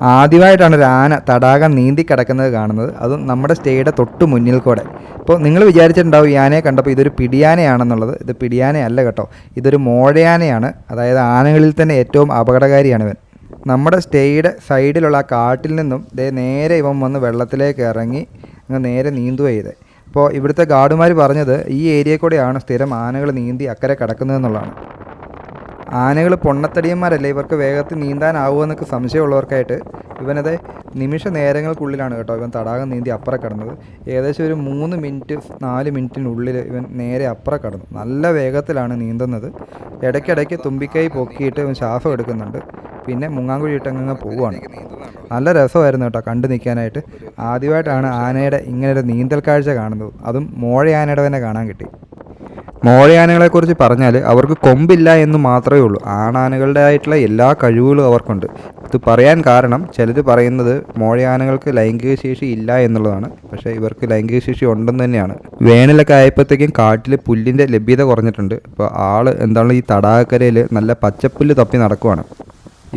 ആദ്യമായിട്ടാണ് ഒരു ആന തടാകം നീന്തി കിടക്കുന്നത് കാണുന്നത്, അതും നമ്മുടെ സ്റ്റേയുടെ തൊട്ട് മുന്നിൽ കൂടെ. അപ്പോൾ നിങ്ങൾ വിചാരിച്ചിട്ടുണ്ടാവും ഈ ആനയെ കണ്ടപ്പോൾ ഇതൊരു പിടിയാനയാണെന്നുള്ളത്. ഇത് പിടിയാനയല്ല കേട്ടോ, ഇതൊരു മോഴയാനയാണ്. അതായത് ആനകളിൽ തന്നെ ഏറ്റവും അപകടകാരിയാണ് ഇവൻ. നമ്മുടെ സ്റ്റേയുടെ സൈഡിലുള്ള ആ കാട്ടിൽ നിന്നും നേരെ ഇവൻ വന്ന് വെള്ളത്തിലേക്ക് ഇറങ്ങി അങ്ങ് നേരെ നീന്തുക ചെയ്തത്. അപ്പോൾ ഇവിടുത്തെ ഗാർഡുമാർ പറഞ്ഞത് ഈ ഏരിയയിൽ കൂടെയാണ് സ്ഥിരം ആനകൾ നീന്തി അക്കരെ കിടക്കുന്നതെന്നുള്ളതാണ്. ആനകൾ പൊണ്ണത്തടിയന്മാരല്ലേ, ഇവർക്ക് വേഗത്തിൽ നീന്താനാവുമെന്നൊക്കെ സംശയമുള്ളവർക്കായിട്ട് ഇവനത് നിമിഷ നേരങ്ങൾക്കുള്ളിലാണ് കേട്ടോ ഇവൻ തടാകം നീന്തി അപ്പുറം കടന്നത്. ഏകദേശം ഒരു 3 മിനിറ്റ് 4 മിനിറ്റിനുള്ളിൽ ഇവൻ നേരെ അപ്പുറം കടന്നു. നല്ല വേഗത്തിലാണ് നീന്തുന്നത്. ഇടയ്ക്കിടയ്ക്ക് തുമ്പിക്കൈ പൊക്കിയിട്ട് ഇവൻ ശ്വാസം എടുക്കുന്നുണ്ട്. പിന്നെ മുങ്ങാങ്കുഴി ഇട്ടങ്ങ് പോവുകയാണ്. നല്ല രസമായിരുന്നു കേട്ടോ കണ്ടു നിൽക്കാനായിട്ട്. ആദ്യമായിട്ടാണ് ആനയുടെ ഇങ്ങനൊരു നീന്തൽ കാഴ്ച കാണുന്നത്, അതും മോഴയാനയുടെ തന്നെ കാണാൻ കിട്ടി. മോഴയാനകളെക്കുറിച്ച് പറഞ്ഞാൽ അവർക്ക് കൊമ്പില്ല എന്ന് മാത്രമേ ഉള്ളൂ. ആണാനകളുടേതായിട്ടുള്ള എല്ലാ കഴിവുകളും അവർക്കുണ്ട്. ഇത് പറയാൻ കാരണം ചിലർ പറയുന്നത് മോഴയാനകൾക്ക് ലൈംഗിക ശേഷി ഇല്ല എന്നുള്ളതാണ്. പക്ഷേ ഇവർക്ക് ലൈംഗിക ശേഷി ഉണ്ടെന്ന് തന്നെയാണ്. വേനലൊക്കെ ആയപ്പോഴത്തേക്കും കാട്ടിൽ പുല്ലിൻ്റെ ലഭ്യത കുറഞ്ഞിട്ടുണ്ട്. അപ്പോൾ എന്താണ് ഈ തടാകക്കരയിൽ നല്ല പച്ചപ്പുല്ല് തപ്പി നടക്കുവാണ്.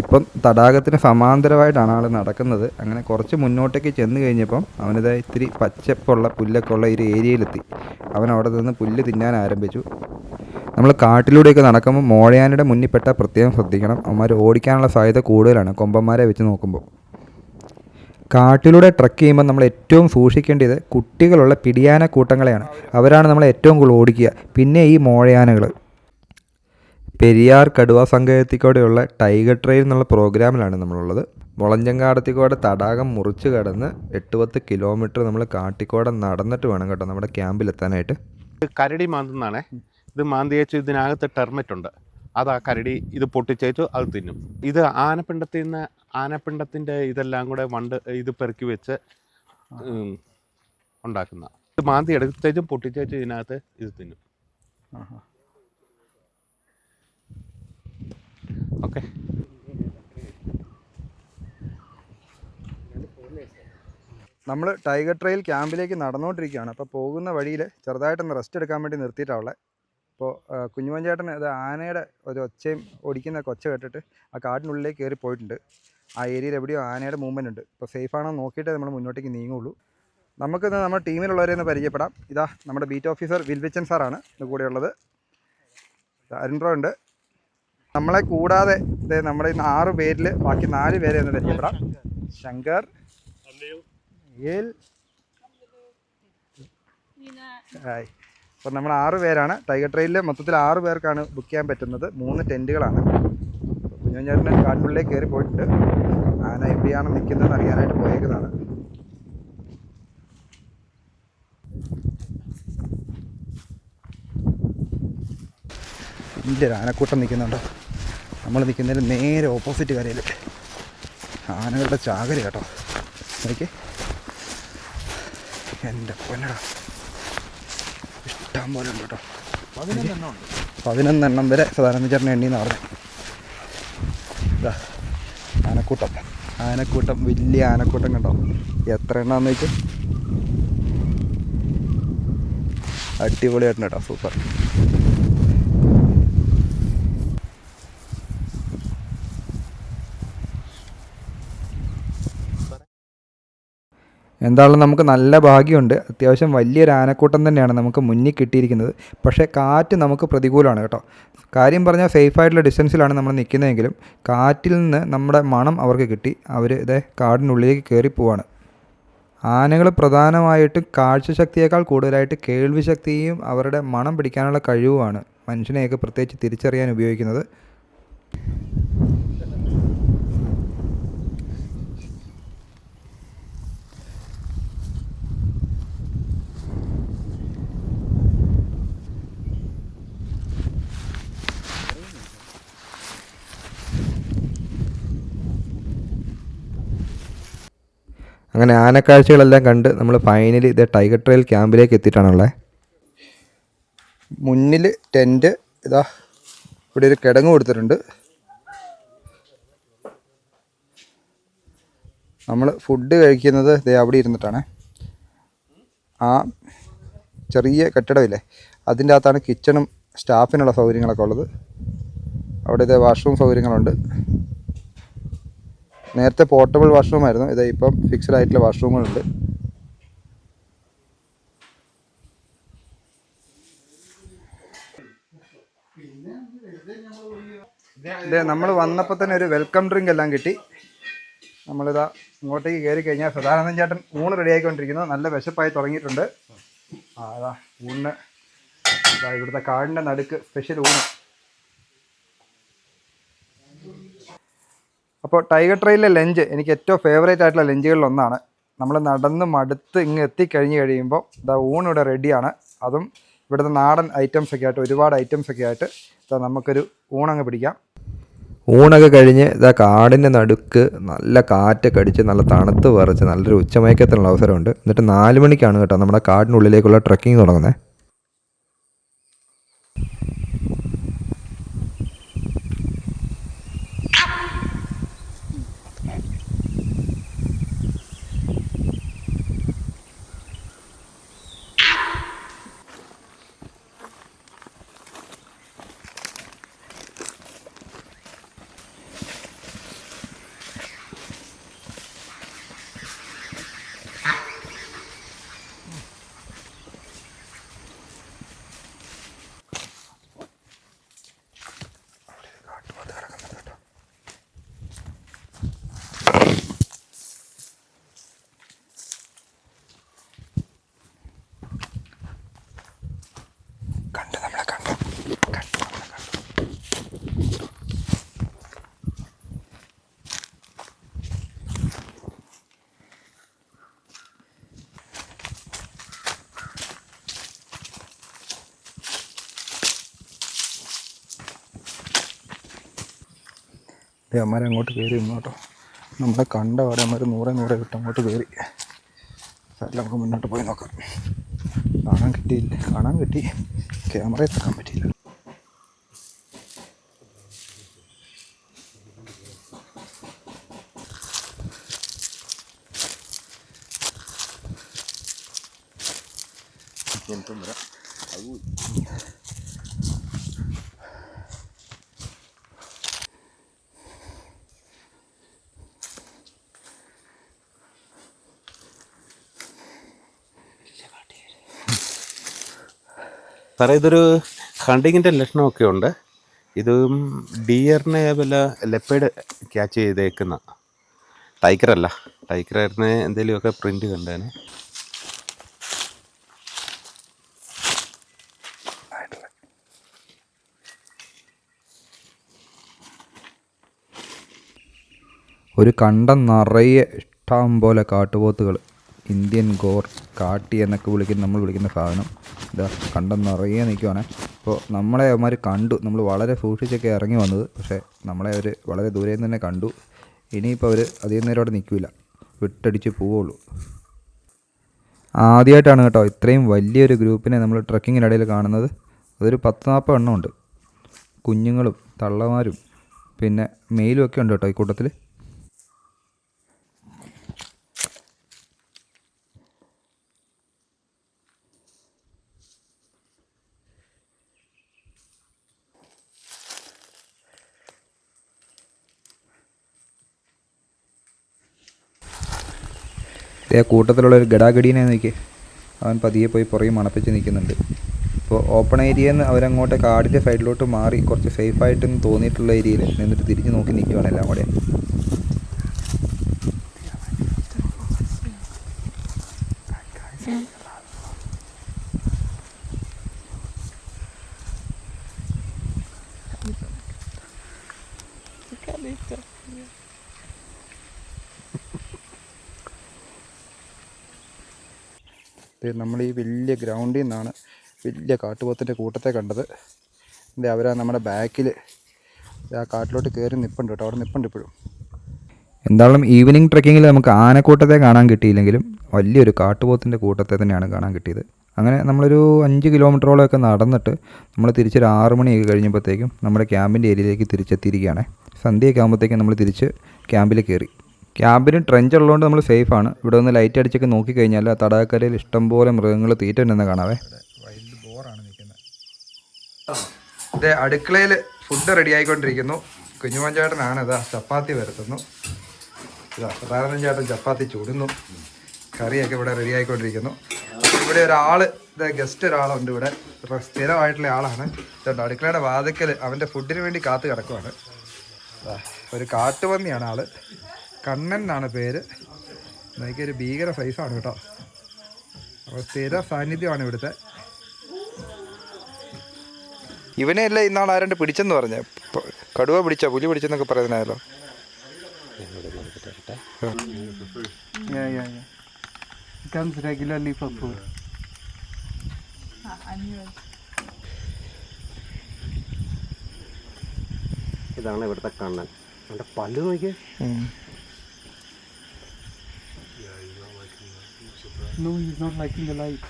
ഇപ്പം തടാകത്തിന് സമാന്തരമായിട്ടാണ് ആൾ നടക്കുന്നത്. അങ്ങനെ കുറച്ച് മുന്നോട്ടേക്ക് ചെന്ന് കഴിഞ്ഞപ്പം അവനിത് ഇത്തിരി പച്ചപ്പുള്ള പുല്ലൊക്കെ ഉള്ള ഒരു ഏരിയയിലെത്തി. അവൻ അവിടെ നിന്ന് പുല്ല് തിന്നാൻ ആരംഭിച്ചു. നമ്മൾ കാട്ടിലൂടെയൊക്കെ നടക്കുമ്പോൾ മോഴയാനയുടെ മുന്നിൽ പെട്ടാൽ പ്രത്യേകം ശ്രദ്ധിക്കണം. അവന്മാർ ഓടിക്കാനുള്ള സാധ്യത കൂടുതലാണ് കൊമ്പന്മാരെ വെച്ച് നോക്കുമ്പോൾ. കാട്ടിലൂടെ ട്രക്ക് ചെയ്യുമ്പോൾ നമ്മൾ ഏറ്റവും സൂക്ഷിക്കേണ്ടത് കുട്ടികളുള്ള പിടിയാന കൂട്ടങ്ങളെയാണ്. അവരാണ് നമ്മൾ ഏറ്റവും കൂടുതൽ ഓടിക്കുക. പിന്നെ ഈ മോഴയാനകൾ. പെരിയാർ കടുവ സങ്കേതത്തിൽക്കൂടെയുള്ള ടൈഗർ ട്രെയിൽ എന്നുള്ള പ്രോഗ്രാമിലാണ് നമ്മളുള്ളത്. മുളഞ്ചങ്കാടത്തിക്കൂടെ തടാകം മുറിച്ച് കടന്ന് 8-10 കിലോമീറ്റർ നമ്മൾ കാട്ടിക്കൂടെ നടന്നിട്ട് വേണം കേട്ടോ നമ്മുടെ ക്യാമ്പിലെത്താനായിട്ട്. കരടി മാന്തുന്നതാണേ. ഇത് മാന്തിയേച്ചു ഇതിനകത്ത് ടെർമറ്റ് ഉണ്ട്. അത് ആ കരടി ഇത് പൊട്ടിച്ചേച്ചു അത് തിന്നും. ഇത് ആനപ്പിണ്ടത്തിൻ്റെ ഇതെല്ലാം കൂടെ ഇത് പെറുക്കി വെച്ച് ഉണ്ടാക്കുന്ന. ഇത് മാന്തി എടുത്തേച്ചും പൊട്ടിച്ചേച്ചും ഇതിനകത്ത് ഇത് തിന്നും. ഓക്കെ, നമ്മൾ ടൈഗർ ട്രെയിൽ ക്യാമ്പിലേക്ക് നടന്നുകൊണ്ടിരിക്കുകയാണ്. അപ്പോൾ പോകുന്ന വഴിയിൽ ചെറുതായിട്ടൊന്ന് റെസ്റ്റ് എടുക്കാൻ വേണ്ടി നിർത്തിയിട്ടുള്ളത്. അപ്പോൾ കുഞ്ഞുമോൻ ഇത് ആനയുടെ ഒരു ഒച്ചയും ഓടിക്കുന്ന ഒച്ച കേട്ടിട്ട് ആ കാടിനുള്ളിലേക്ക് കയറി പോയിട്ടുണ്ട്. ആ ഏരിയയിൽ എവിടെയോ ആനയുടെ മൂവ്മെൻ്റ് ഉണ്ട്. അപ്പോൾ സേഫാണോ നോക്കിയിട്ട് നമ്മൾ മുന്നോട്ടേക്ക് നീങ്ങുള്ളൂ. നമുക്കിന്ന് നമ്മുടെ ടീമിലുള്ളവരെ ഒന്ന് പരിചയപ്പെടാം. ഇതാ നമ്മുടെ ബീറ്റ് ഓഫീസർ വിൽവിച്ചൻ സാറാണ് ഇത് കൂടെയുള്ളത്. അരുൺ ബ്രോ ഉണ്ട്. നമ്മളെ കൂടാതെ നമ്മുടെ 6 പേരിൽ ബാക്കി 4 പേരെ ഒന്ന് പരിചയപ്പെടാം. ശങ്കർ, ഹായ്. അപ്പോൾ നമ്മൾ 6 പേരാണ്. ടൈഗർ ട്രെയിലിൽ മൊത്തത്തിൽ 6 പേർക്കാണ് ബുക്ക് ചെയ്യാൻ പറ്റുന്നത്. 3 ടെൻറ്റുകളാണ്. കുഞ്ഞുഞ്ഞേട്ടന് കാട്ടിനുള്ളിലേക്ക് കയറി പോയിട്ടുണ്ട്. ആന എവിടെയാണ് നിൽക്കുന്നതെന്ന് അറിയാനായിട്ട് പോയേക്കുന്നതാണ്. വലിയൊരു ആനക്കൂട്ടം നിൽക്കുന്നുണ്ടോ. നമ്മൾ നിൽക്കുന്നതിന് നേരെ ഓപ്പോസിറ്റ് കരയിൽ ആനകളുടെ ചാകര കേട്ടോ. എനിക്ക് എൻ്റെ പൊന്നടാ ഇഷ്ടം പോലെ ഉണ്ട് കേട്ടോ. 11 എണ്ണം വരെ സാധാരണ ചേട്ടൻ എണ്ണീന്ന് പറഞ്ഞത്. ആനക്കൂട്ടം വലിയ ആനക്കൂട്ടം കണ്ടോ. എത്ര എണ്ണാന്ന് വെച്ചാൽ അടിപൊളിയായിട്ടുണ്ട് കേട്ടോ, സൂപ്പർ. എന്തായാലും നമുക്ക് നല്ല ഭാഗ്യമുണ്ട്. അത്യാവശ്യം വലിയൊരു ആനക്കൂട്ടം തന്നെയാണ് നമുക്ക് മുന്നിൽ കിട്ടിയിരിക്കുന്നത്. പക്ഷേ കാറ്റ് നമുക്ക് പ്രതികൂലമാണ് കേട്ടോ. കാര്യം പറഞ്ഞാൽ സേഫായിട്ടുള്ള ഡിസ്റ്റൻസിലാണ് നമ്മൾ നിൽക്കുന്നതെങ്കിലും കാറ്റിൽ നിന്ന് നമ്മുടെ മണം അവർക്ക് കിട്ടി. അവർ കാടിനുള്ളിലേക്ക് കയറി പോവാണ്. ആനകൾ പ്രധാനമായിട്ടും കാഴ്ചശക്തിയേക്കാൾ കൂടുതലായിട്ട് കേൾവി ശക്തിയും അവരുടെ മണം പിടിക്കാനുള്ള കഴിവുമാണ് മനുഷ്യനെയൊക്കെ പ്രത്യേകിച്ച് തിരിച്ചറിയാൻ ഉപയോഗിക്കുന്നത്. അങ്ങനെ ആനക്കാഴ്ചകളെല്ലാം കണ്ട് നമ്മൾ ഫൈനലി ടൈഗർ ട്രെയിൽ ക്യാമ്പിലേക്ക് എത്തിയിട്ടാണുള്ളത്. മുന്നിൽ ടെൻറ്റ് ഇതാ ഇവിടെ ഒരു കിടങ്ങ് കൊടുത്തിട്ടുണ്ട്. നമ്മൾ ഫുഡ് കഴിക്കുന്നത് അവിടെ ഇരുന്നിട്ടാണ്. ആ ചെറിയ കെട്ടിടമില്ലേ അതിൻ്റെ അകത്താണ് കിച്ചണും സ്റ്റാഫിനുള്ള സൗകര്യങ്ങളൊക്കെ ഉള്ളത്. അവിടെ വാഷ്റൂം സൗകര്യങ്ങളുണ്ട്. നേരത്തെ പോർട്ടബിൾ വാഷ്റൂമായിരുന്നു, ഇത് ഇപ്പം ഫിക്സ്ഡ് ആയിട്ടുള്ള വാഷ്റൂമുകളുണ്ട്. ഇതേ നമ്മൾ വന്നപ്പോൾ തന്നെ ഒരു വെൽക്കം ഡ്രിങ്ക് എല്ലാം കിട്ടി. നമ്മളിതാ ഇങ്ങോട്ടേക്ക് കയറി കഴിഞ്ഞാൽ സദാനന്ദൻ ചേട്ടൻ ഊണ് റെഡി ആയിക്കൊണ്ടിരിക്കുന്നു. നല്ല വിശപ്പായി തുടങ്ങിയിട്ടുണ്ട്. അതാ ഊണിന് ഇവിടുത്തെ കാടിൻ്റെ നടുക്ക് സ്പെഷ്യൽ ഊണ്. അപ്പോൾ ടൈഗർ ട്രെയിലിലെ ലഞ്ച് എനിക്ക് ഏറ്റവും ഫേവറേറ്റ് ആയിട്ടുള്ള ലഞ്ചുകളിൽ ഒന്നാണ്. നമ്മൾ നടന്ന് മടുത്ത് ഇങ്ങ് എത്തിക്കഴിഞ്ഞ് കഴിയുമ്പോൾ ഇതാ ഊണ് ഇവിടെ റെഡിയാണ്. അതും ഇവിടുത്തെ നാടൻ ഐറ്റംസൊക്കെ ആയിട്ട് ഒരുപാട് ഐറ്റംസൊക്കെ ആയിട്ട് ഇതാ നമുക്കൊരു ഊണങ്ങ് പിടിക്കാം. ഊണൊക്കെ കഴിഞ്ഞ് ഇതാ കാടിൻ്റെ നടുക്ക് നല്ല കാറ്റൊക്കെ അടിച്ച് നല്ല തണുത്ത് വിറച്ച് നല്ലൊരു ഉച്ചമയക്കത്തിനുള്ള അവസരമുണ്ട്. എന്നിട്ട് 4 മണിക്കാണ് കേട്ടോ നമ്മുടെ കാടിനുള്ളിലേക്കുള്ള ട്രക്കിംഗ് തുടങ്ങുന്നത്. അമ്മമാരെ അങ്ങോട്ട് കയറി നിന്നു കേട്ടോ. നമ്മളെ കണ്ട പാടെ അമ്മമാർ 100 വിട്ട് അങ്ങോട്ട് കയറി. സ്ഥലം നമുക്ക് മുന്നോട്ട് പോയി നോക്കാം. കാണാൻ കിട്ടി, ക്യാമറ എത്താൻ പറ്റിയില്ല. സാറേ ഇതൊരു ഹണ്ടിങ്ങിൻ്റെ ലക്ഷണമൊക്കെ ഉണ്ട്. ഇതും ഡിയറിനെ വല്ല ലെപ്പേഡ് ക്യാച്ച് ചെയ്തേക്കുന്ന ടൈഗറല്ല. ടൈഗറിനെ എന്തെങ്കിലുമൊക്കെ പ്രിൻ്റ് കണ്ടേനെ. ഒരു കണ്ടം നിറയെ ഇഷ്ടം പോലെ കാട്ടുപോത്തുകൾ, ഇന്ത്യൻ ഗോർ, കാട്ടി എന്നൊക്കെ നമ്മൾ വിളിക്കുന്ന സാധനം ഇതാ കണ്ടം നിറയെ നിൽക്കുവാണ്. അപ്പോൾ നമ്മളെ അവന്മാർ കണ്ടു. നമ്മൾ വളരെ സൂക്ഷിച്ചൊക്കെ ഇറങ്ങി വന്നത്, പക്ഷേ നമ്മളെ അവർ വളരെ ദൂരെ നിന്ന് തന്നെ കണ്ടു. ഇനിയിപ്പോൾ അവർ അധികം നേരം അവിടെ നിൽക്കില്ല, വിട്ടടിച്ച് പോവുള്ളൂ. ആദ്യമായിട്ടാണ് കേട്ടോ ഇത്രയും വലിയൊരു ഗ്രൂപ്പിനെ നമ്മൾ ട്രക്കിങ്ങിനിടയിൽ കാണുന്നത്. അതൊരു 10-40 എണ്ണം ഉണ്ട്. കുഞ്ഞുങ്ങളും തള്ളമാരും പിന്നെ മെയിലും ഒക്കെ ഉണ്ട് കേട്ടോ ഈ കൂട്ടത്തിൽ. കൂട്ടത്തിലുള്ളൊരു ഗടാഗടീനെ നോക്കി, അവൻ പതിയെ പോയി പുറകെ മണപ്പിച്ച് നിൽക്കുന്നുണ്ട്. ഇപ്പോൾ ഓപ്പൺ ഏരിയയിൽ നിന്ന് അവരങ്ങോട്ട് കാടിൻ്റെ സൈഡിലോട്ട് മാറി കുറച്ച് സേഫായിട്ടെന്ന് തോന്നിയിട്ടുള്ള ഏരിയയിൽ നിന്നിട്ട് തിരിഞ്ഞ് നോക്കി നിൽക്കുവാണ് എല്ലാം കൂടെ. നമ്മൾ ഈ വലിയ ഗ്രൗണ്ടിൽ നിന്നാണ് വലിയ കാട്ടുപോത്തിൻ്റെ കൂട്ടത്തെ കണ്ടത്. അവരാ നമ്മുടെ ബാക്കിൽ ആ കാട്ടിലോട്ട് കയറി നിൽപ്പുണ്ട് കേട്ടോ. അവിടെ നിൽപ്പുണ്ട് ഇപ്പോഴും. എന്തായാലും ഈവനിങ് ട്രെക്കിങ്ങിൽ നമുക്ക് ആനക്കൂട്ടത്തെ കാണാൻ കിട്ടിയില്ലെങ്കിലും വലിയൊരു കാട്ടുപോത്തിൻ്റെ കൂട്ടത്തെ തന്നെയാണ് കാണാൻ കിട്ടിയത്. അങ്ങനെ നമ്മളൊരു 5 കിലോമീറ്ററോളമൊക്കെ നടന്നിട്ട് നമ്മൾ തിരിച്ചൊരു 6 മണിയൊക്കെ കഴിഞ്ഞപ്പോഴത്തേക്കും നമ്മുടെ ക്യാമ്പിൻ്റെ ഏരിയയിലേക്ക് തിരിച്ചെത്തിയിരിക്കുകയാണ്. സന്ധ്യയൊക്കെ ആകുമ്പോഴത്തേക്കും നമ്മൾ തിരിച്ച് ക്യാമ്പിൽ കയറി. ക്യാമ്പിന് ട്രെഞ്ച് ഉള്ളതുകൊണ്ട് നമ്മൾ സേഫാണ്. ഇവിടെ ഒന്ന് ലൈറ്റ് അടിച്ചൊക്കെ നോക്കിക്കഴിഞ്ഞാൽ ആ തടാകക്കരയിൽ ഇഷ്ടംപോലെ മൃഗങ്ങൾ തീറ്റ ഉണ്ടെന്ന് കാണാവേ. വൈൽഡ് ബോറാണ് നിൽക്കുന്നത്. ഇത് അടുക്കളയിൽ ഫുഡ് റെഡി ആയിക്കൊണ്ടിരിക്കുന്നു. കുഞ്ഞുമഞ്ചേട്ടനാണ് ഇതാ ചപ്പാത്തി വരുത്തുന്നു. ഇതാ പ്രധാനമന്ത്രി ചേട്ടൻ ചപ്പാത്തി ചുടുന്നു, കറിയൊക്കെ ഇവിടെ റെഡി ആയിക്കൊണ്ടിരിക്കുന്നു. അപ്പോൾ ഇവിടെ ഒരാൾ, ഗസ്റ്റ് ഒരാളുണ്ട് ഇവിടെ, സ്ഥിരമായിട്ടുള്ള ആളാണ്. ഇതുണ്ട് അടുക്കളയുടെ വാതിക്കൽ അവൻ്റെ ഫുഡിന് വേണ്ടി കാത്തു കിടക്കുവാണ്. ഒരു കാട്ടുപന്നിയാണ് ആള്, കണ്ണൻ എന്നാണ് പേര്. എനിക്കൊരു ഭീകര സൈസാണ് കേട്ടോ. അപ്പോൾ സ്ഥിര സാന്നിധ്യമാണ് ഇവിടുത്തെ. ഇവനെയല്ല ഇന്നാൾ ആരണ്ട് പിടിച്ചെന്ന് പറഞ്ഞ, കടുവ പിടിച്ച, പുലി പിടിച്ചെന്നൊക്കെ പറയുന്നതായല്ലോ. Comes regularly for food. ഇതാണ് ഇവിടുത്തെ കണ്ണൻ. അവൻ്റെ പല്ല് നോക്കിയേ. No, he's not liking the light.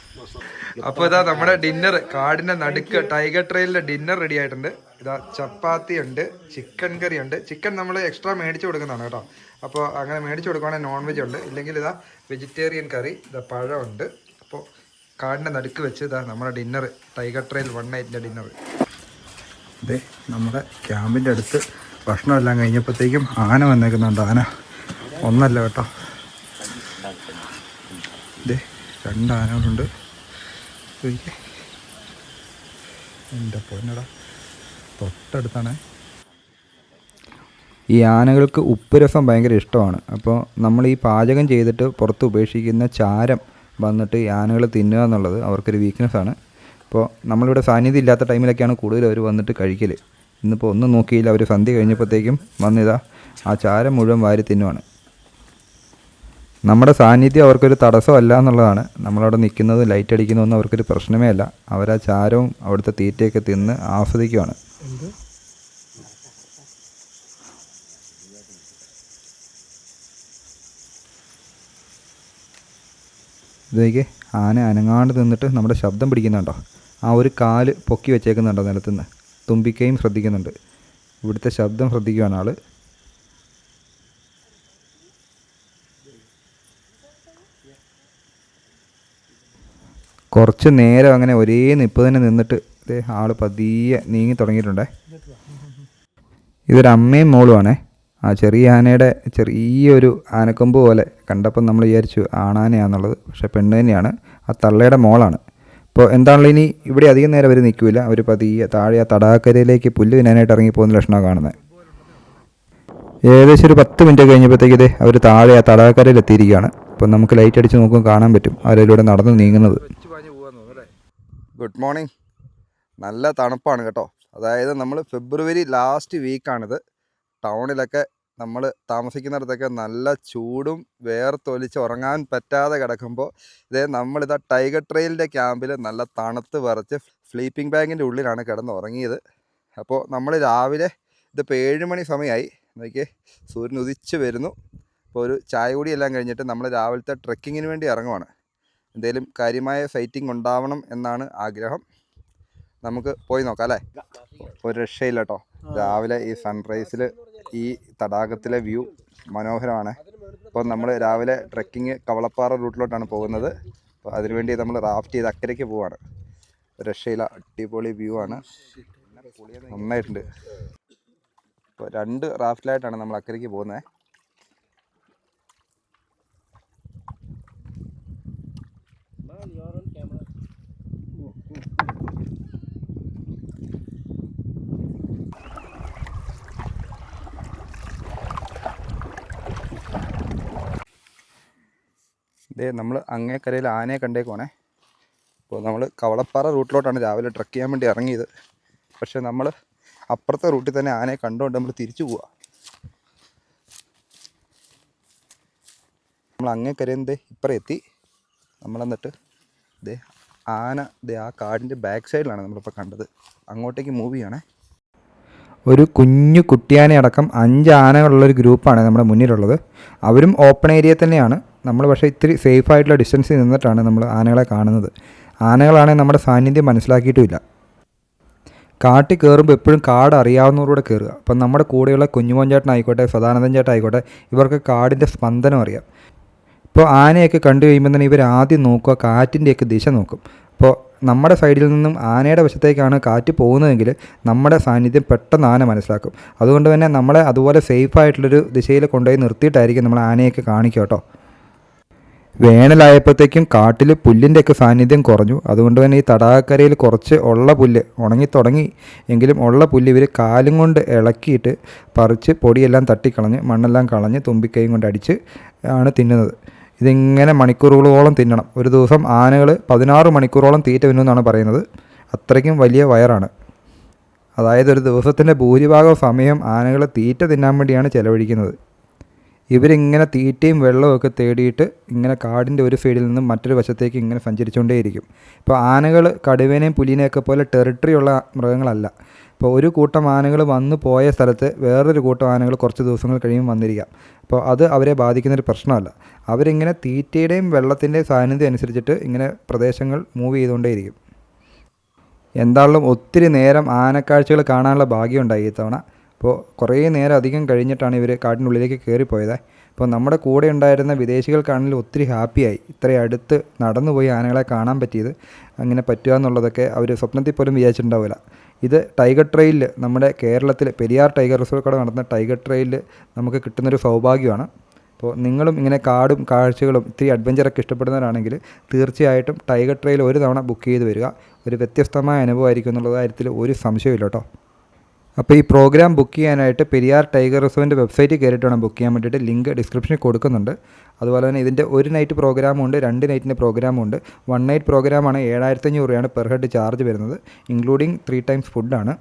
അപ്പോൾ ഇതാ നമ്മുടെ ഡിന്നർ, കാടിൻ്റെ നടുക്ക് ടൈഗർ ട്രെയിലിൻ്റെ ഡിന്നർ റെഡി ആയിട്ടുണ്ട്. ഇതാ ചപ്പാത്തി ഉണ്ട്, ചിക്കൻ കറി ഉണ്ട്. ചിക്കൻ നമ്മൾ എക്സ്ട്രാ മേടിച്ച് കൊടുക്കുന്നതാണ് കേട്ടോ. അപ്പോൾ അങ്ങനെ മേടിച്ച് കൊടുക്കുവാണെങ്കിൽ നോൺ വെജ് ഉണ്ട്, ഇല്ലെങ്കിൽ ഇതാ വെജിറ്റേറിയൻ കറി, ഇതാ പഴമുണ്ട്. അപ്പോൾ കാടിൻ്റെ നടുക്ക് വെച്ച് ഇതാ നമ്മുടെ ഡിന്നർ, ടൈഗർ ട്രെയിൽ 1 നൈറ്റിൻ്റെ ഡിന്നർ. അതെ, നമ്മുടെ ക്യാമ്പിൻ്റെ അടുത്ത് ഭക്ഷണമെല്ലാം കഴിഞ്ഞപ്പോഴത്തേക്കും ആന വന്നേക്കുന്നുണ്ട്. ആന ഒന്നല്ല കേട്ടോ, ഇതേ 2 ആനകളുണ്ട്. എൻ്റെ പൊന്നടാ, തൊട്ടടുത്താണ്. ഈ ആനകൾക്ക് ഉപ്പ് രസം ഭയങ്കര ഇഷ്ടമാണ്. അപ്പോൾ നമ്മൾ ഈ പാചകം ചെയ്തിട്ട് പുറത്ത് ഉപേക്ഷിക്കുന്ന ചാരം വന്നിട്ട് ഈ ആനകൾ തിന്നുക എന്നുള്ളത് അവർക്കൊരു വീക്ക്നെസ്സാണ്. അപ്പോൾ നമ്മളിവിടെ സാന്നിധ്യം ഇല്ലാത്ത ടൈമിലൊക്കെയാണ് കൂടുതൽ അവർ വന്നിട്ട് കഴിക്കൽ. ഇന്നിപ്പോൾ ഒന്നും നോക്കിയില്ല, അവർ സന്ധ്യ കഴിഞ്ഞപ്പോഴത്തേക്കും വന്നിതാ ആ ചാരം മുഴുവൻ വാരി തിന്നുവാണ്. നമ്മുടെ സാന്നിധ്യം അവർക്കൊരു തടസ്സമല്ല എന്നുള്ളതാണ്. നമ്മളവിടെ നിൽക്കുന്നത് ലൈറ്റ് അടിക്കുന്നതൊന്നും അവർക്കൊരു പ്രശ്നമേ അല്ല. അവരാ ചാരവും അവിടുത്തെ തീറ്റയൊക്കെ തിന്ന് ആസ്വദിക്കുവാണ്. ഇതേക്ക് ആന അനങ്ങാണ്ട് നിന്നിട്ട് നമ്മുടെ ശബ്ദം പിടിക്കുന്നുണ്ടോ? ആ ഒരു കാല് പൊക്കി വെച്ചേക്കുന്നുണ്ടോ നിലത്തുനിന്ന്? തുമ്പിക്കൈയും ശ്രദ്ധിക്കുന്നുണ്ട്. ഇവിടുത്തെ ശബ്ദം ശ്രദ്ധിക്കുകയാണ് ആൾ. കുറച്ച് നേരം അങ്ങനെ ഒരേ നിപ്പ് തന്നെ നിന്നിട്ട് ഇതേ ആൾ പതിയെ നീങ്ങി തുടങ്ങിയിട്ടുണ്ടേ. ഇതൊരു അമ്മയും മോളുമാണേ. ആ ചെറിയ ആനയുടെ ചെറിയൊരു ആനക്കൊമ്പ് പോലെ കണ്ടപ്പം നമ്മൾ വിചാരിച്ചു ആണാനയാണെന്നുള്ളത്. പക്ഷേ പെണ്ണ് തന്നെയാണ്, ആ തള്ളയുടെ മോളാണ്. ഇപ്പോൾ എന്താണല്ലോ ഇനി ഇവിടെ അധികം നേരം അവർ നിൽക്കില്ല. അവർ പതിയെ താഴെ ആ തടാകരയിലേക്ക് പുല്ല് തിന്നാനായിട്ട് ഇറങ്ങിപ്പോകുന്ന ലക്ഷണമാണ് കാണുന്നത്. ഏകദേശം ഒരു 10 മിനിറ്റ് കഴിഞ്ഞപ്പോഴത്തേക്ക് ഇതേ അവർ താഴെ ആ തടാകരയിൽ എത്തിയിരിക്കുകയാണ്. അപ്പോൾ നമുക്ക് ലൈറ്റ് അടിച്ച് നോക്കുമ്പോൾ കാണാൻ പറ്റും അവരിലൂടെ നടന്ന് നീങ്ങുന്നത്. Good morning. നല്ല തണുപ്പാണ് കേട്ടോ. അതായത് നമ്മൾ ഫെബ്രുവരി ലാസ്റ്റ് വീക്കാണിത്. ടൗണിലൊക്കെ നമ്മൾ താമസിക്കുന്നിടത്തൊക്കെ നല്ല ചൂടും വേർത്തൊലിച്ച് ഉറങ്ങാൻ പറ്റാതെ കിടക്കുമ്പോൾ ഇതേ നമ്മളിതാ ടൈഗർ ട്രെയിലിൻ്റെ ക്യാമ്പിൽ നല്ല തണുത്ത് വിറച്ച് സ്ലീപ്പിംഗ് ബാഗിൻ്റെ ഉള്ളിലാണ് കിടന്ന് ഉറങ്ങിയത്. അപ്പോൾ നമ്മൾ രാവിലെ ഇതിപ്പോൾ 7 മണി സമയമായി. നോക്കിയേ, സൂര്യൻ ഉദിച്ച് വരുന്നു. അപ്പോൾ ഒരു ചായ കൂടിയെല്ലാം കഴിഞ്ഞിട്ട് നമ്മൾ രാവിലത്തെ ട്രെക്കിങ്ങിന് വേണ്ടി ഇറങ്ങുവാണ്. എന്തെങ്കിലും കാര്യമായ സൈറ്റിംഗ് ഉണ്ടാവണം എന്നാണ് ആഗ്രഹം. നമുക്ക് പോയി നോക്കാം അല്ലേ? ഒരു രക്ഷയില്ല കേട്ടോ. രാവിലെ ഈ സൺറൈസിൽ ഈ തടാകത്തിലെ വ്യൂ മനോഹരമാണ്. അപ്പോൾ നമ്മൾ രാവിലെ ട്രെക്കിങ് കവളപ്പാറ റൂട്ടിലോട്ടാണ് പോകുന്നത്. അപ്പോൾ അതിനുവേണ്ടി നമ്മൾ റാഫ്റ്റ് ചെയ്ത് അക്കരയ്ക്ക് പോവാണ്. ഒരു രക്ഷയില്ല, അടിപൊളി വ്യൂ ആണ്, നന്നായിട്ടുണ്ട്. അപ്പോൾ 2 റാഫ്റ്റിലായിട്ടാണ് നമ്മൾ അക്കരയ്ക്ക് പോകുന്നത്. ഇതേ നമ്മൾ അങ്ങേക്കരയിൽ ആനയെ കണ്ടേക്കുവാണേ. അപ്പോൾ നമ്മൾ കവളപ്പാറ റൂട്ടിലോട്ടാണ് രാവിലെ ട്രക്ക് ചെയ്യാൻ വേണ്ടി ഇറങ്ങിയത്. പക്ഷേ നമ്മൾ അപ്പുറത്തെ റൂട്ടിൽ തന്നെ ആനയെ കണ്ടുകൊണ്ട് നമ്മൾ തിരിച്ചു പോവുക. നമ്മൾ അങ്ങേക്കരയിൽ ഇപ്പുറം എത്തി. നമ്മളെന്നിട്ട് ഇതേ ആന ഇതേ ആ കാടിൻ്റെ ബാക്ക് സൈഡിലാണ് നമ്മളിപ്പോൾ കണ്ടത്. അങ്ങോട്ടേക്ക് മൂവ് ചെയ്യണേ. ഒരു കുഞ്ഞു കുട്ടിയാനെ അടക്കം 5 ആനകളുള്ളൊരു ഗ്രൂപ്പാണ് നമ്മുടെ മുന്നിലുള്ളത്. അവരും ഓപ്പൺ ഏരിയ തന്നെയാണ്. നമ്മൾ പക്ഷേ ഇത്തിരി സേഫായിട്ടുള്ള ഡിസ്റ്റൻസിൽ നിന്നിട്ടാണ് നമ്മൾ ആനകളെ കാണുന്നത്. ആനകളാണെങ്കിൽ നമ്മുടെ സാന്നിധ്യം മനസ്സിലാക്കിയിട്ടുമില്ല. കാട്ടിൽ കയറുമ്പോൾ എപ്പോഴും കാട് അറിയാവുന്നവരോടെ കയറുക. അപ്പം നമ്മുടെ കൂടെയുള്ള കുഞ്ഞുമോൻ ചേട്ടനായിക്കോട്ടെ, സദാനന്ദൻ ചേട്ടനായിക്കോട്ടെ, ഇവർക്ക് കാടിൻ്റെ സ്പന്ദനം അറിയാം. ഇപ്പോൾ ആനയൊക്കെ കണ്ടു കഴിയുമ്പോൾ തന്നെ ഇവർ ആദ്യം നോക്കുക കാറ്റിൻ്റെയൊക്കെ ദിശ നോക്കും. ഇപ്പോൾ നമ്മുടെ സൈഡിൽ നിന്നും ആനയുടെ വശത്തേക്കാണ് കാറ്റ് പോകുന്നതെങ്കിൽ നമ്മുടെ സാന്നിധ്യം പെട്ടെന്ന് ആന മനസ്സിലാക്കും. അതുകൊണ്ട് തന്നെ നമ്മളെ അതുപോലെ സേഫായിട്ടുള്ളൊരു ദിശയിൽ കൊണ്ടുപോയി നിർത്തിയിട്ടായിരിക്കും നമ്മൾ ആനയൊക്കെ കാണിക്കുക കേട്ടോ. വേനലായപ്പോഴത്തേക്കും കാട്ടിൽ പുല്ലിൻ്റെയൊക്കെ സാന്നിധ്യം കുറഞ്ഞു. അതുകൊണ്ട് തന്നെ ഈ തടാകക്കരയിൽ കുറച്ച് ഉള്ള പുല്ല് ഉണങ്ങി തുടങ്ങി എങ്കിലും ഉള്ള പുല്ല് ഇവർ കാലും കൊണ്ട് ഇളക്കിയിട്ട് പറിച്ച് പൊടിയെല്ലാം തട്ടിക്കളഞ്ഞ് മണ്ണെല്ലാം കളഞ്ഞ് തുമ്പിക്കൈയും കൊണ്ട് അടിച്ച് ആണ് തിന്നുന്നത്. ഇതിങ്ങനെ മണിക്കൂറുകളോളം തിന്നണം. ഒരു ദിവസം ആനകൾ 16 മണിക്കൂറോളം തീറ്റ തിന്നുമെന്നാണ് പറയുന്നത്. അത്രയ്ക്കും വലിയ വയറാണ്. അതായത് ഒരു ദിവസത്തിൻ്റെ ഭൂരിഭാഗം സമയം ആനകൾ തീറ്റ തിന്നാൻ വേണ്ടിയാണ് ചിലവഴിക്കുന്നത്. ഇവരിങ്ങനെ തീറ്റയും വെള്ളമൊക്കെ തേടിയിട്ട് ഇങ്ങനെ കാടിൻ്റെ ഒരു സൈഡിൽ നിന്നും മറ്റൊരു വശത്തേക്ക് ഇങ്ങനെ സഞ്ചരിച്ചുകൊണ്ടേയിരിക്കും. ഇപ്പോൾ ആനകൾ കടുവേനെയും പുലിനെയൊക്കെ പോലെ ടെറിട്ടറി ഉള്ള മൃഗങ്ങളല്ല. ഇപ്പോൾ ഒരു കൂട്ടം ആനകൾ വന്നു പോയ സ്ഥലത്ത് വേറൊരു കൂട്ടം ആനകൾ കുറച്ച് ദിവസങ്ങൾ കഴിയുമ്പോൾ വന്നിരിക്കാം. അപ്പോൾ അത് അവരെ ബാധിക്കുന്നൊരു പ്രശ്നമല്ല. അവരിങ്ങനെ തീറ്റയുടെയും വെള്ളത്തിൻ്റെയും സാന്നിധ്യം അനുസരിച്ചിട്ട് ഇങ്ങനെ പ്രദേശങ്ങൾ മൂവ് ചെയ്തുകൊണ്ടേയിരിക്കും. എന്തായാലും ഒത്തിരി നേരം ആനക്കാഴ്ചകൾ കാണാനുള്ള ഭാഗ്യമുണ്ടായി ഈ തവണ. അപ്പോൾ കുറേ നേരം അധികം കഴിഞ്ഞിട്ടാണ് ഇവർ കാട്ടിനുള്ളിലേക്ക് കയറിപ്പോയത്. അപ്പോൾ നമ്മുടെ കൂടെ ഉണ്ടായിരുന്ന വിദേശികൾക്കാണെങ്കിലും ഒത്തിരി ഹാപ്പിയായി. ഇത്രയും അടുത്ത് നടന്നുപോയി ആനകളെ കാണാൻ പറ്റിയത്. അങ്ങനെ പറ്റുക എന്നുള്ളതൊക്കെ അവർ സ്വപ്നത്തിൽ പോലും വിചാരിച്ചിട്ടുണ്ടാവില്ല. ഇത് ടൈഗർ ട്രെയിലിൽ നമ്മുടെ കേരളത്തിൽ പെരിയാർ ടൈഗർ റിസർവ് കൂടെ നടന്ന ടൈഗർ ട്രെയിലിൽ നമുക്ക് കിട്ടുന്നൊരു സൗഭാഗ്യമാണ്. അപ്പോൾ നിങ്ങളും ഇങ്ങനെ കാടും കാഴ്ചകളും ഇത്തിരി അഡ്വഞ്ചറൊക്കെ ഇഷ്ടപ്പെടുന്നവരാണെങ്കിൽ തീർച്ചയായിട്ടും ടൈഗർ ട്രെയിൽ ഒരു തവണ ബുക്ക് ചെയ്ത് വരിക. ഒരു വ്യത്യസ്തമായ അനുഭവമായിരിക്കും എന്നുള്ള കാര്യത്തിൽ ഒരു സംശയമില്ല കേട്ടോ. അപ്പോൾ ഈ പ്രോഗ്രാം ബുക്ക് ചെയ്യാനായിട്ട് പെരിയാർ ടൈഗർ റിസർവിൻ്റെ വെബ്സൈറ്റിൽ കയറിയിട്ട് വേണം ബുക്ക് ചെയ്യാൻ വേണ്ടിയിട്ട്. ലിങ്ക് ഡിസ്ക്രിപ്ഷനിൽ കൊടുക്കുന്നുണ്ട്. അതുപോലെ തന്നെ ഇതിൻ്റെ ഒരു നൈറ്റ് പ്രോഗ്രാമുണ്ട്, 2 നൈറ്റിൻ്റെ പ്രോഗ്രാമുണ്ട്. 1 നൈറ്റ് പ്രോഗ്രാമാണ് 7500 രൂപയാണ് പെർ ഹെഡ് ചാർജ് വരുന്നത്. ഇൻക്ലൂഡിങ് 3 ടൈംസ് ഫുഡാണ്.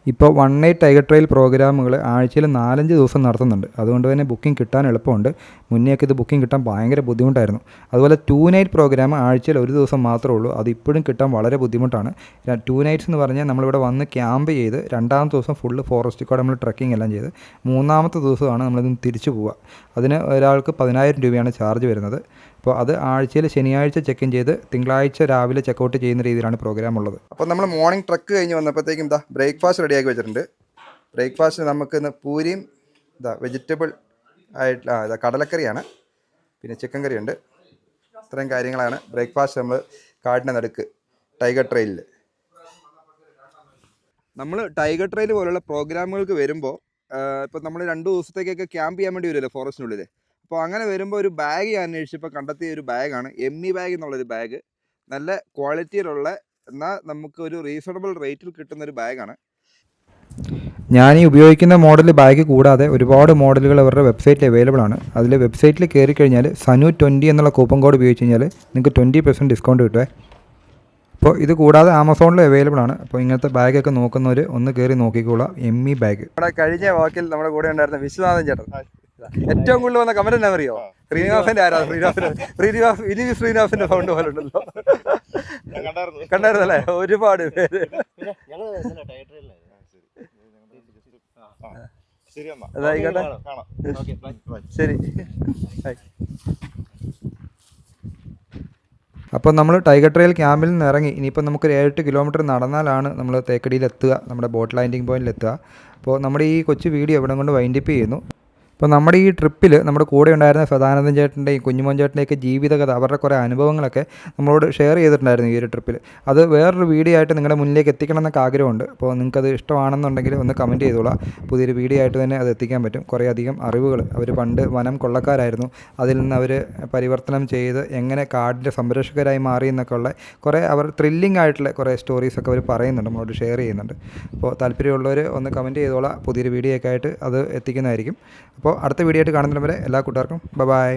ഇപ്പോൾ 1 നൈറ്റ് ടൈഗർ ട്രെയിൽ പ്രോഗ്രാമുകൾ ആഴ്ചയിൽ 4-5 ദിവസം നടത്തുന്നുണ്ട്. അതുകൊണ്ട് തന്നെ ബുക്കിംഗ് കിട്ടാൻ എളുപ്പമുണ്ട്. മുന്നേയൊക്കെ ഇത് ബുക്കിംഗ് കിട്ടാൻ ഭയങ്കര ബുദ്ധിമുട്ടായിരുന്നു. അതുപോലെ 2 നൈറ്റ് പ്രോഗ്രാം ആഴ്ചയിൽ ഒരു ദിവസം മാത്രമേ ഉള്ളൂ. അത് ഇപ്പോഴും കിട്ടാൻ വളരെ ബുദ്ധിമുട്ടാണ്. 2 നൈറ്റ്സ് എന്ന് പറഞ്ഞാൽ നമ്മളിവിടെ വന്ന് ക്യാമ്പ് ചെയ്ത് 2ാമത്തെ ദിവസം ഫുള്ള് ഫോറസ്റ്റിൽ കൂടെ നമ്മൾ ട്രക്കിംഗ് എല്ലാം ചെയ്ത് 3ാമത്തെ ദിവസമാണ് നമ്മളിന്ന് തിരിച്ചു പോവുക. അതിന് ഒരാൾക്ക് 10000 രൂപയാണ് ചാർജ് വരുന്നത്. അപ്പോൾ അത് ആഴ്ചയിൽ ശനിയാഴ്ച ചെക്ക് ഇൻ ചെയ്ത് തിങ്കളാഴ്ച രാവിലെ ചെക്കൗട്ട് ചെയ്യുന്ന രീതിയിലാണ് പ്രോഗ്രാം ഉള്ളത്. അപ്പോൾ നമ്മൾ മോർണിംഗ് ട്രക്ക് കഴിഞ്ഞ് വന്നപ്പോഴത്തേക്കും ബ്രേക്ക്ഫാസ്റ്റ് റെഡിയാക്കി വെച്ചിട്ടുണ്ട്. ബ്രേക്ക്ഫാസ്റ്റ് നമുക്ക് ഇന്ന് പൂരിയും വെജിറ്റബിൾ ആയിട്ടുള്ള കടലക്കറിയാണ്, പിന്നെ ചിക്കൻ കറിയുണ്ട്. ഇത്രയും കാര്യങ്ങളാണ് ബ്രേക്ക്ഫാസ്റ്റ് നമ്മൾ കാടിൻ്റെ നടുക്ക് ടൈഗർ ട്രെയിലിൽ. നമ്മൾ ടൈഗർ ട്രെയിൽ പോലുള്ള പ്രോഗ്രാമുകൾക്ക് വരുമ്പോൾ ഇപ്പോൾ നമ്മൾ 2 ദിവസത്തേക്കൊക്കെ ക്യാമ്പ് ചെയ്യാൻ വേണ്ടി വരുമല്ലോ ഫോറസ്റ്റിനുള്ളിൽ. അപ്പോൾ അങ്ങനെ വരുമ്പോൾ ഒരു ബാഗ് ഞാൻ അന്വേഷിച്ചപ്പോൾ കണ്ടെത്തിയ ഒരു ബാഗാണ് എമ്മി ബാഗ് എന്നുള്ളൊരു ബാഗ്. നല്ല ക്വാളിറ്റിയിലുള്ള എന്നാൽ നമുക്ക് ഒരു റീസണബിൾ റേറ്റിൽ കിട്ടുന്നൊരു ബാഗാണ്. ഞാൻ ഈ ഉപയോഗിക്കുന്ന മോഡൽ ബാഗ് കൂടാതെ ഒരുപാട് മോഡലുകൾ അവരുടെ വെബ്സൈറ്റിൽ അവൈലബിൾ ആണ്. അതിൽ വെബ്സൈറ്റിൽ കയറി കഴിഞ്ഞാൽ SANU20 എന്നുള്ള കൂപ്പൺ കോഡ് ഉപയോഗിച്ച് കഴിഞ്ഞാൽ നിങ്ങൾക്ക് 20% ഡിസ്കൗണ്ട് കിട്ടുമേ. അപ്പോൾ ഇത് കൂടാതെ ആമസോണിൽ അവൈലബിൾ ആണ്. അപ്പോൾ ഇങ്ങനത്തെ ബാഗൊക്കെ നോക്കുന്നവർ ഒന്ന് കയറി നോക്കിക്കോളാം. എമ്മി ബാഗ്. നമ്മുടെ കഴിഞ്ഞ വാക്കിൽ നമ്മുടെ കൂടെ ഉണ്ടായിരുന്ന വിശ്വനാഥൻ ചേട്ടൻ ഏറ്റവും കൂടുതൽ വന്ന കമന്റ് എന്താ അറിയോ? ശ്രീനിവാസന്റെ ആരാ? ശ്രീനിവാസന്റെ സൗണ്ട് പോലെ ഉണ്ടല്ലോ. കണ്ടായിരുന്നല്ലേ? ഒരുപാട് പേര്. ശരി. അപ്പോൾ നമ്മൾ ടൈഗർ ട്രെയിൽ ക്യാമ്പിൽ നിന്ന് ഇറങ്ങി ഇനിയിപ്പോൾ നമുക്കൊരു 7-8 കിലോമീറ്റർ നടന്നാലാണ് നമ്മൾ തേക്കടിയിൽ എത്തുക, നമ്മുടെ ബോട്ട് ലാൻഡിങ് പോയിന്റിൽ എത്തുക. അപ്പോൾ നമ്മുടെ ഈ കൊച്ചു വീഡിയോ ഇവിടെ കൊണ്ട് വൈൻഡപ്പ് ചെയ്യുന്നു. അപ്പോൾ നമ്മുടെ ഈ ട്രിപ്പിൽ നമ്മുടെ കൂടെ ഉണ്ടായിരുന്ന സദാനന്ദൻ ചേട്ടൻ്റെയും കുഞ്ഞുമോൻ ചേട്ടൻ്റെയൊക്കെ ജീവിതകഥ, അവരുടെ കുറേ അനുഭവങ്ങളൊക്കെ നമ്മളോട് ഷെയർ ചെയ്തിട്ടുണ്ടായിരുന്നു ഈ ഒരു ട്രിപ്പിൽ. അത് വേറൊരു വീഡിയോ ആയിട്ട് നിങ്ങളുടെ മുന്നിലേക്ക് എത്തിക്കണം എന്നൊക്കെ ആഗ്രഹമുണ്ട്. അപ്പോൾ നിങ്ങൾക്കത് ഇഷ്ടമാണെന്നുണ്ടെങ്കിൽ ഒന്ന് കമൻറ്റ് ചെയ്തോളാം. പുതിയൊരു വീഡിയോ ആയിട്ട് തന്നെ അത് എത്തിക്കാൻ പറ്റും. കുറേ അധികം അറിവുകൾ, അവർ പണ്ട് വനം കൊള്ളക്കാരായിരുന്നു, അതിൽ നിന്ന് അവർ പരിവർത്തനം ചെയ്ത് എങ്ങനെ കാടിൻ്റെ സംരക്ഷകരായി മാറി എന്നൊക്കെ ഉള്ള കുറേ അവർ ത്രില്ലിംഗ് ആയിട്ടുള്ള കുറേ സ്റ്റോറീസൊക്കെ അവർ പറയുന്നുണ്ട്, നമ്മളോട് ഷെയർ ചെയ്യുന്നുണ്ട്. അപ്പോൾ താല്പര്യമുള്ളവർ ഒന്ന് കമൻറ്റ് ചെയ്തോളാം. പുതിയൊരു വീഡിയോ ഒക്കെ ആയിട്ട് അത് എത്തിക്കുന്നതായിരിക്കും. അപ്പോൾ അടുത്ത വീഡിയോ ആയിട്ട് കാണുന്നവരെ എല്ലാ കൂട്ടുകാർക്കും ബൈ.